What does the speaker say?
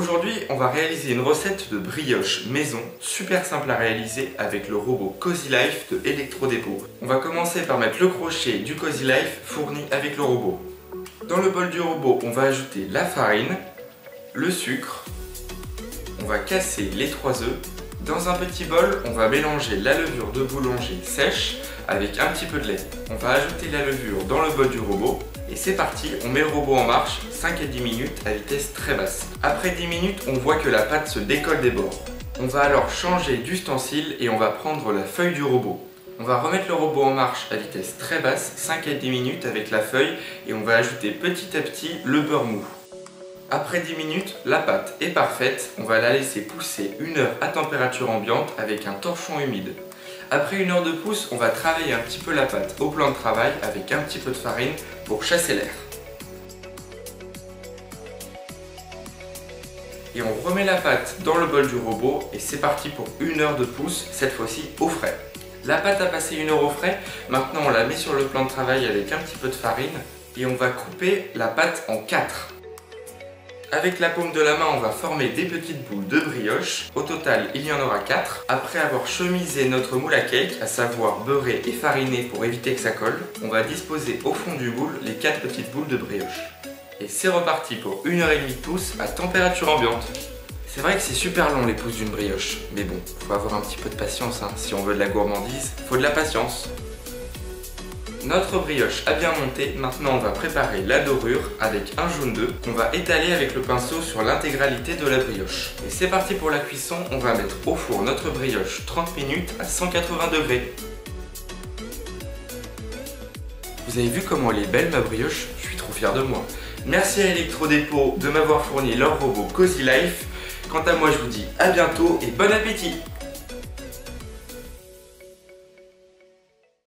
Aujourd'hui, on va réaliser une recette de brioche maison, super simple à réaliser avec le robot Cozy Life de Electrodépôt. On va commencer par mettre le crochet du Cozy Life fourni avec le robot. Dans le bol du robot, on va ajouter la farine, le sucre, on va casser les 3 œufs. Dans un petit bol, on va mélanger la levure de boulanger sèche avec un petit peu de lait. On va ajouter la levure dans le bol du robot. Et c'est parti, on met le robot en marche 5 à 10 minutes à vitesse très basse. Après 10 minutes, on voit que la pâte se décolle des bords. On va alors changer d'ustensile et on va prendre la feuille du robot. On va remettre le robot en marche à vitesse très basse, 5 à 10 minutes avec la feuille et on va ajouter petit à petit le beurre mou. Après 10 minutes, la pâte est parfaite, on va la laisser pousser 1 heure à température ambiante avec un torchon humide. Après 1 heure de pousse, on va travailler un petit peu la pâte au plan de travail avec un petit peu de farine pour chasser l'air. Et on remet la pâte dans le bol du robot et c'est parti pour 1 heure de pousse, cette fois-ci au frais. La pâte a passé 1 heure au frais, maintenant on la met sur le plan de travail avec un petit peu de farine et on va couper la pâte en 4. Avec la paume de la main, on va former des petites boules de brioche. Au total, il y en aura 4. Après avoir chemisé notre moule à cake, à savoir beurré et fariné pour éviter que ça colle, on va disposer au fond du moule les 4 petites boules de brioche. Et c'est reparti pour 1h30 de pousse à température ambiante. C'est vrai que c'est super long les pousses d'une brioche, mais bon, faut avoir un petit peu de patience, hein. Si on veut de la gourmandise, faut de la patience. Notre brioche a bien monté, maintenant on va préparer la dorure avec un jaune d'œuf qu'on va étaler avec le pinceau sur l'intégralité de la brioche. Et c'est parti pour la cuisson, on va mettre au four notre brioche 30 minutes à 180 degrés. Vous avez vu comment elle est belle ma brioche? Je suis trop fier de moi. Merci à Electrodépôt de m'avoir fourni leur robot Cozy Life. Quant à moi je vous dis à bientôt et bon appétit!